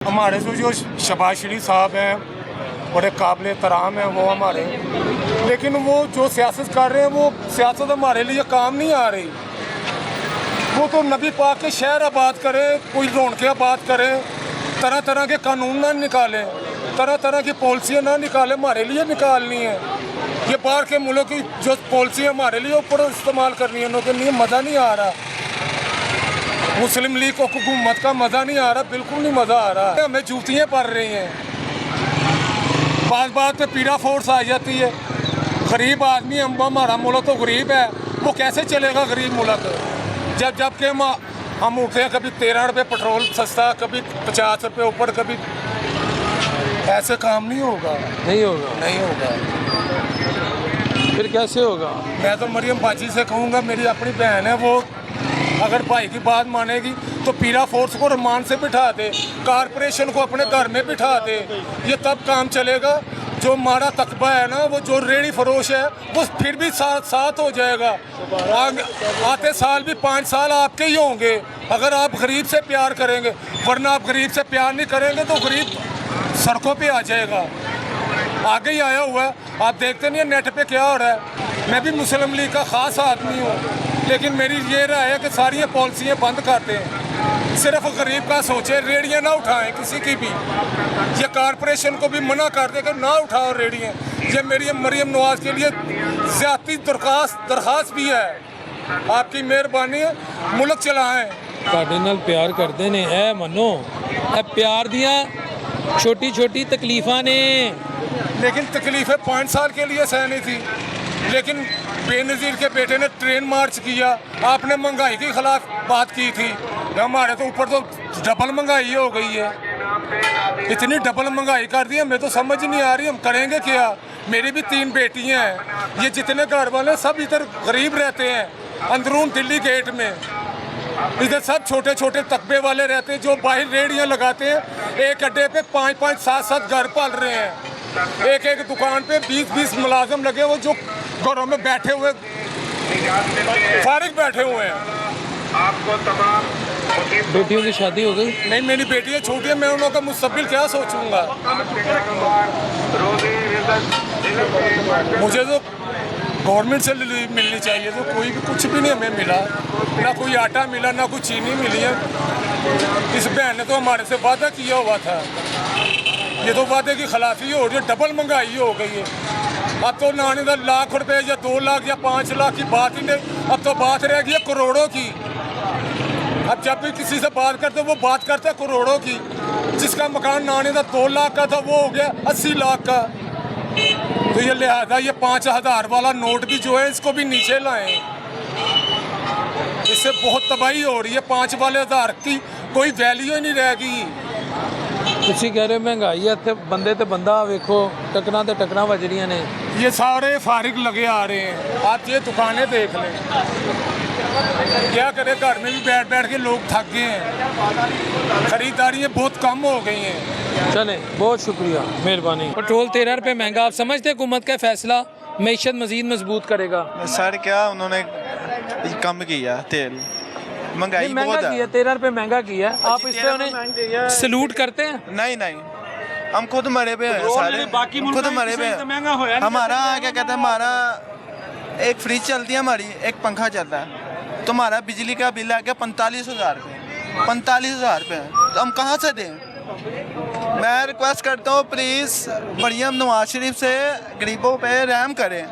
हमारे जो शहबाज शरीफ साहब हैं बड़े काबिल तराम हैं वो हमारे, लेकिन वो जो सियासत कर रहे हैं वो सियासत हमारे लिए काम नहीं आ रही। वो तो नबी पाक के शहर आबाद करें, कोई रौनकें आबाद करें, तरह तरह के कानून ना निकालें, तरह तरह की पॉलिसियाँ ना निकालें, हमारे लिए निकालनी है। ये बाहर के मुल्कों की जो पॉलिसी हमारे लिए ऊपर इस्तेमाल करनी है, उनके लिए मज़ा नहीं आ रहा। मुस्लिम लीग को हुकूमत का मज़ा नहीं आ रहा, बिल्कुल नहीं मज़ा आ रहा। हमें जूतियाँ पड़ रही हैं, बात बात पे पीड़ा फोर्स आ जाती है। गरीब आदमी हमारा मुल्क तो गरीब है, वो कैसे चलेगा गरीब मुल्क? जब के हम उठते हैं, कभी 13 रुपये पेट्रोल सस्ता, कभी 50 रुपये ऊपर, कभी ऐसे काम नहीं होगा। नहीं होगा। नहीं होगा। फिर कैसे होगा? मैं तो मरियम बाजी से कहूँगा, मेरी अपनी बहन है, वो अगर भाई की बात मानेगी तो पीरा फोर्स को रमान से बिठा दे, कारपोरेशन को अपने घर में बिठा दे, ये तब काम चलेगा। जो हमारा तकबा है ना, वो जो रेडी फरोश है वो फिर भी साथ हो जाएगा। आते साल भी 5 साल आपके ही होंगे अगर आप गरीब से प्यार करेंगे, वरना आप गरीब से प्यार नहीं करेंगे तो गरीब सड़कों पे आ जाएगा। आगे ही आया हुआ है, आप देखते नहीं है नेट पे क्या हो रहा है। मैं भी मुस्लिम लीग का ख़ास आदमी हूँ, लेकिन मेरी ये राय है कि सारी ये पॉलिसियाँ बंद करते हैं, सिर्फ गरीब का सोचें, रेडियाँ ना उठाएं किसी की भी। ये कारपोरेशन को भी मना कर दे कि ना उठाओ रेडियाँ। ये मेरी मरियम नवाज़ के लिए ज़्यादती दरख्वास्त भी है, आपकी मेहरबानी है, मुल्क चलाएँ। ਤੁਹਾਡੇ ਨਾਲ ਪਿਆਰ ਕਰਦੇ ਨੇ, ਇਹ ਮੰਨੋ ਇਹ ਪਿਆਰ ਦੀਆਂ छोटी छोटी तकलीफ़ां ने। लेकिन तकलीफ़ें 5 साल के लिए सहनी थी, लेकिन बेनज़ीर के बेटे ने ट्रेन मार्च किया, आपने महंगाई के ख़िलाफ़ बात की थी। हमारे तो ऊपर तो डबल महंगाई हो गई है, इतनी डबल महंगाई कर दी, हमें तो समझ नहीं आ रही हम करेंगे क्या। मेरी भी 3 बेटियां हैं, ये जितने घर वाले सब इधर गरीब रहते हैं, अंदरून दिल्ली गेट में। इधर सब छोटे छोटे तकबे वाले रहते हैं जो बाहर रेडियाँ लगाते हैं, एक अड्डे पे 5-5, 7-7 घर पाल रहे हैं। एक एक दुकान पे 20-20 मुलाजम लगे हुए जो घरों में बैठे हुए फारिग बैठे हुए हैं। आपको तमाम बेटियों की शादी हो गई? नहीं, मेरी बेटियाँ छोटी हैं, मैं उन का मुस्तकबिल क्या सोचूंगा। मुझे तो गवर्नमेंट से मिलनी चाहिए, तो कोई भी कुछ भी नहीं हमें मिला, ना कोई आटा मिला, ना कोई चीनी मिली है। इस बहन ने तो हमारे से वादा किया हुआ था, ये तो वादे की खिलाफी हो रही है, डबल महंगाई हो गई है। अब तो ना इधर लाख रुपए या 2 लाख या 5 लाख की बात ही नहीं, अब तो बात रह गई है करोड़ों की। अब जब भी किसी से बात करते वो बात करते करोड़ों की। जिसका मकान ना इधर 2 लाख का था वो हो गया 80 लाख का। तो ये लिहाजा ये 5000 वाला नोट भी जो है इसको भी नीचे लाएं, इससे बहुत तबाही हो रही है। 5 वाले हज़ार की कोई वैल्यू ही नहीं रहेगी। ਤੁਸੀਂ कह रहे हो महंगाई है, इतने बंदे ते बंदा वेखो, टकरां ते टकरां वज रही ने। ये सारे फारिग लगे आ रहे हैं, आप ये दुकानें देख लें, क्या करें, घर में भी बैठ बैठ के लोग थक गए हैं, खरीदारियाँ बहुत कम हो गई हैं। चले, बहुत शुक्रिया, मेहरबानी। पेट्रोल 13 रुपये महंगा, आप समझते हैं हुकूमत का फैसला मीशत मजीद मजबूत करेगा? सर क्या उन्होंने कम किया, तेल महंगाई बहुत है। 13 रुपये महंगा किया, आप इस पे उन्हें सलूट करते हैं? नहीं नहीं, हम खुद मरे पे हैं सारे, खुद मरे पे हैं। हमारा क्या कहते हैं, हमारा एक फ्रिज चलती है, हमारी एक पंखा चलता है, तो हमारा बिजली का बिल आ गया 45,000 रुपये। 45,000 रुपये तो हम कहाँ से दें? मैं रिक्वेस्ट करता हूँ प्लीज़ मरियम नवाज शरीफ से गरीबों पे रहम करें,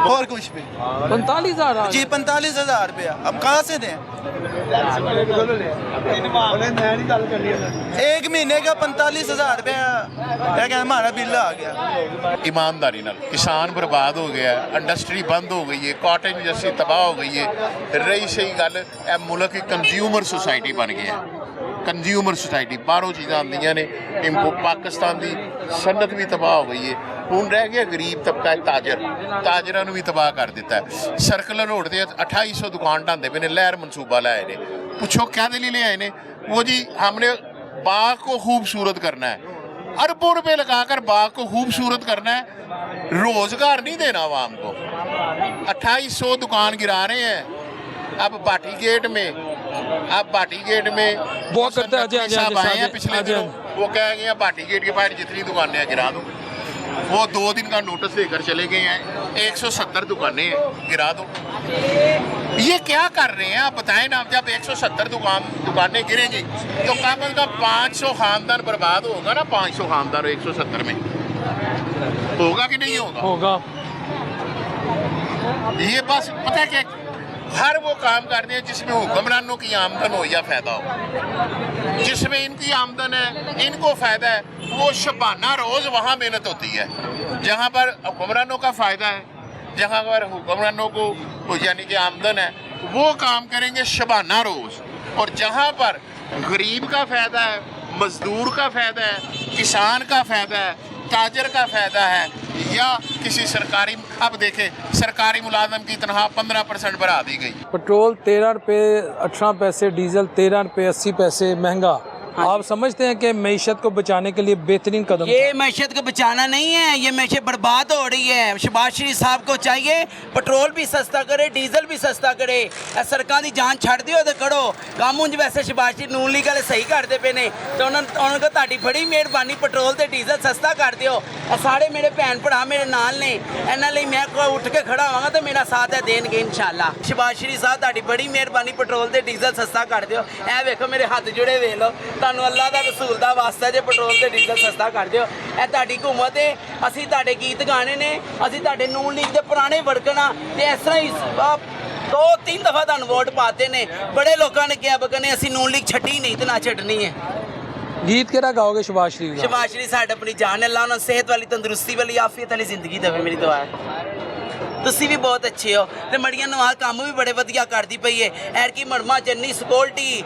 और कुछ भी। 45,000 जी 45,000 रुपया अब कहाँ से दें? एक महीने का 45,000 रुपया क्या हमारा बिल आ गया। ईमानदारी नाल किसान बर्बाद हो गया, इंडस्ट्री बंद हो गई है, कॉटन इंडस्ट्री तबाह हो गई है। रही सही गल, मुल्क एक कंज्यूमर सोसाइटी बन गया है, कंज्यूमर सोसाइटी, बाहरों चीज़ां आंदियां ने, पाकिस्तान की सनत भी तबाह हो गई है। हुण रह गया गरीब तबका, ताजरां नूं भी तबाह कर दिता है। सर्कल रोड से 2800 दुकान ढांदे पे ने, लहर मनसूबा लाए ने, पुछो क्या लिए ले आए ने? वो जी हमने बाग को खूबसूरत करना है, अरबों रुपए लगाकर बाग को खूबसूरत करना है, रोजगार नहीं देना आवाम को। 2800 दुकान गिरा रहे हैं, अब भाटी गेट में वो करते हैं, नकवी साहब आए हैं पिछले दिनों, वो कह गए हैं भाटी गेट के बाहर जितनी दुकानें हैं गिरा दो। वो 2 दिन का नोटिस देकर चले गए हैं, 170 दुकानें हैं, गिरा दो। ये क्या कर रहे हैं आप बताएं ना। जब 170 दुकानें गिरेंगी तो कम से कम 500 खानदान बर्बाद होगा ना। 500 खानदान 170 में होगा कि नहीं होगा? ये बस पता है कि हर वो काम करते हैं जिसमें हुक्मरानों की आमदन हो या फायदा हो। जिसमें इनकी आमदन है, इनको फायदा है, वो शबाना रोज वहाँ मेहनत होती है। जहाँ पर हुक्मरानों का फायदा है, जहाँ पर हुक्मरानों को यानी कि आमदन है, वो काम करेंगे शबाना रोज। और जहाँ पर गरीब का फायदा है, मजदूर का फायदा है, किसान का फायदा है, ताजर का फायदा है, या किसी सरकारी, अब देखें सरकारी मुलाजम की तनख्वाह 15% बढ़ा दी गई। पेट्रोल 13 रुपये 18 पैसे, डीजल 13 रुपये 80 पैसे महंगा। आप समझते हैं कि मईशत को बचाने के लिए बेहतरीन कदम? ये मईशत को बचाना नहीं है, ये मईशत बर्बाद हो रही है। शहबाज शरीफ साहब को चाहिए पेट्रोल भी सस्ता करे, डीजल भी सस्ता करे। सरकार की जान छड़ दियो तो करो काम। ਉਂਝ ਵੈਸੇ ਸ਼ਹਿਬਾਜ਼ ਸ਼ਰੀਫ ਨੂਨ ਲੀਗ ਵਾਲੇ ਸਹੀ ਕਰਦੇ ਪਏ ਨੇ ਤੇ ਉਹਨਾਂ ਕੋਲ ਤੁਹਾਡੀ ਬੜੀ ਮਿਹਰਬਾਨੀ, ਪੈਟਰੋਲ ਤੇ ਡੀਜ਼ਲ ਸਸਤਾ ਕਰ ਦਿਓ। ਇਹ ਸਾਰੇ ਮੇਰੇ ਭੈਣ ਭਰਾ ਮੇਰੇ ਨਾਲ ਨੇ, ਇਹਨਾਂ ਲਈ ਮੈਂ ਉੱਠ ਕੇ ਖੜਾ ਹੋਵਾਂਗਾ ਤੇ ਮੇਰਾ ਸਾਥ ਹੈ ਦੇਣਗੇ ਇਨਸ਼ਾਅੱਲਾ। ਸ਼ਹਿਬਾਜ਼ ਸ਼ਰੀਫ ਸਾਹਿਬ ਤੁਹਾਡੀ ਬੜੀ ਮਿਹਰਬਾਨੀ, ਪੈਟਰੋਲ ਤੇ ਡੀਜ਼ਲ ਸਸਤਾ ਕਰ ਦਿਓ। ਇਹ ਵੇਖੋ ਮੇਰੇ ਹੱਥ ਜੁੜੇ ਵੇਖ ਲਓ, ਤੁਹਾਨੂੰ ਅੱਲਾਹ ਦਾ ਰਸੂਲ ਦਾ ਵਾਸਤਾ ਜੇ ਪੈਟਰੋਲ ਤੇ ਡੀਜ਼ਲ ਸਸਤਾ ਕਰ ਦਿਓ। ਇਹ ਤੁਹਾਡੀ ਹੁਕੂਮਤ ਹੈ, ਅਸੀਂ ਤੁਹਾਡੇ ਗੀਤ ਗਾਣੇ ਨੇ, ਅਸੀਂ ਤੁਹਾਡੇ ਨੂਨ ਲੀਗ ਦੇ ਪੁਰਾਣੇ ਵਰਕਰਾਂ ਤੇ ਇਸ ਤਰ੍ਹਾਂ ਹੀ 2-3 ਦਫਾ ਤੁਹਾਨੂੰ ਵੋਟ ਪਾਤੇ ਨੇ। ਬੜੇ ਲੋਕਾਂ ਨੇ ਕਿਹਾ ਬਕਨੇ ਅਸੀਂ ਨੂਨ ਲੀਗ ਛੱਡੀ ਨਹੀਂ ਤੇ ਨਾ ਛੱਡਣੀ ਹੈ। गीत केड़ा गाओगे शहबाज शरीफ का? शहबाज शरीफ साढ़े अपनी जान अल्लाह उन्हें सेहत वाली, तंदुरुस्ती वाली, आफियत वाली जिंदगी देवे, मेरी दुआ है। ਤੁਸੀਂ ਵੀ ਬਹੁਤ ਅੱਛੇ ਹੋ ਤੇ ਮੜੀਆਂ ਨਵਾਜ਼ ਕੰਮ ਵੀ ਬੜੇ ਵਧੀਆ ਕਰਦੀ ਪਈ ਏ। ਐਰਕੀ ਮੜਮਾ ਜੰਨੀ ਸਕਿਉਰਟੀ,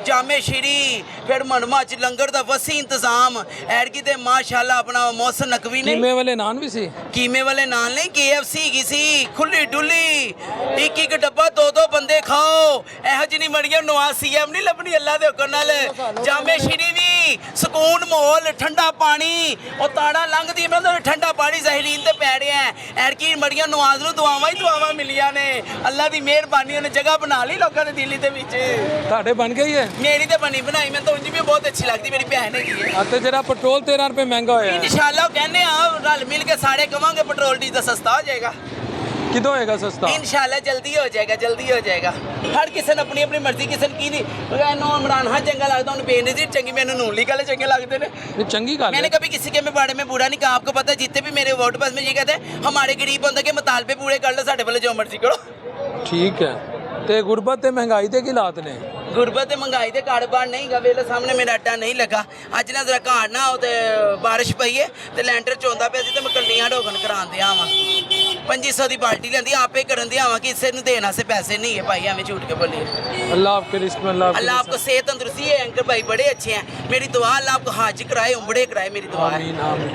ਜਾਮੇ ਸ਼ੀਰੀ, ਫਿਰ ਮੜਮਾ ਚ ਲੰਗਰ ਦਾ ਵਸੀ ਇੰਤਜ਼ਾਮ। ਐਰਕੀ ਤੇ ਮਾਸ਼ਾਅੱਲਾ ਆਪਣਾ ਮੌਸਮ ਨਕਵੀ ਨੇ ਕੀਮੇ ਵਾਲੇ ਨਾਨ ਵੀ ਸੀ। ਕੀਮੇ ਵਾਲੇ ਨਾਲ ਨਹੀਂ, KFC ਹੈਗੀ ਸੀ ਖੁੱਲੀ ਡੁੱਲੀ, ਇੱਕ ਡੱਬਾ 2-2 ਬੰਦੇ ਖਾਓ। ਇਹੋ ਜਿਹੀ ਮੜੀਆਂ ਨਵਾਜ਼ CM ਨਹੀਂ ਲੱਭਣੀ ਅੱਲਾ ਦੇ ਹੁਕਮ ਨਾਲ। ਜਾਮੇ ਸ਼ੀਰੀ ਵੀ ਸਕੂਨ ਮਾਹੌਲ, ਠੰਡਾ ਪਾਣੀ, ਉਹ ਤਾੜਾ ਲੰਘਦੀ ਮੈਂ ਠੰਡਾ ਪਾਣੀ ਜ਼ਹਿਰੀਨ ਤੇ ਪੈ ਰਿਹਾ। ਐਰਕੀ ਮੜੀਆਂ ਨਵਾਜ਼ ਨੂੰ ਦੁਆਵਾਂ ਹੀ ਦੁਆਵਾਂ ਮਿਲੀਆਂ ਨੇ। ਅੱਲਾ ਦੀ ਮਿਹਰਬਾਨੀ, ਉਹਨੇ ਜਗ੍ਹਾ ਬਣਾ ਲਈ ਲੋਕਾਂ ਦੇ ਦਿਲ ਦੇ ਵਿੱਚ। ਤੁਹਾਡੇ ਬਣ ਗਈ ਹੈ? ਮੇਰੀ ਤੇ ਬਣੀ ਬਣਾਈ, ਮੈਨੂੰ ਤਾਂ ਉਂਝ ਵੀ ਬਹੁਤ ਅੱਛੀ ਲੱਗਦੀ, ਮੇਰੀ ਭੈਣ ਹੈਗੀ ਹੈ। ਅਤੇ ਜਿਹੜਾ ਪੈਟਰੋਲ 13 ਰੁਪਏ ਮਹਿੰਗਾ ਹੋਇਆ ਹੈ, ਇਨਸ਼ਾਅੱਲਾ ਕਹਿੰਦੇ ਆ ਰਲ ਮਿਲ ਕੇ ਸਾਰੇ ਕਵਾਂਗੇ ਪੈਟਰੋਲ ਡੀਜ਼ਲ ਸਸਤਾ ਹੋ ਜਾਏਗਾ। ਕਿਦੋਂ ਹੋਏਗਾ ਸਸਤਾ? इंशाल्लाह जल्दी हो जाएगा। हर किसी ने अपनी अपनी मर्जी, किसी की नहीं। नो इमरान खान चंगा लगता, उन्हें बेनज़ीर चंगी, मैंने नून लीग वाले चंगे लगते हैं। ये चंगी गल मैंने है। कभी किसी के में बारे में बुरा नहीं कहा। आपको पता है जितने भी मेरे वोट पास में ये कहते हैं हमारे गरीब बंदे के मुतालबे पूरे कर लो, साढ़े वाले जो मर्जी करो। ठीक है। ਤੇ ਗੁਰਬਤ ਤੇ ਮਹਿੰਗਾਈ ਦੇ ਕੀ ਹਾਲਾਤ ਨੇ? गुरबत महंगाई के कारोबार नहीं गा, वेले सामने मेरा आटा नहीं लगा। अज ना जरा घर ना हो तो बारिश पई है तो लैंटर चौंदा पे तो मैं कलियां ढोगन करान दिया वा। 2500 की बाल्टी लेंदी आपे करन दिया वा, किसी ने देने से पैसे नहीं है भाई, हमें झूठ के बोलिए। अल्लाह आपके रिस्क में, अल्लाह आपको सेहत तंदुरुस्ती है। एंकर भाई बड़े अच्छे हैं, मेरी दुआ अल्लाह आपको हाज कराए, उमड़े कराए, मेरी दुआ है। आमीन आमीन।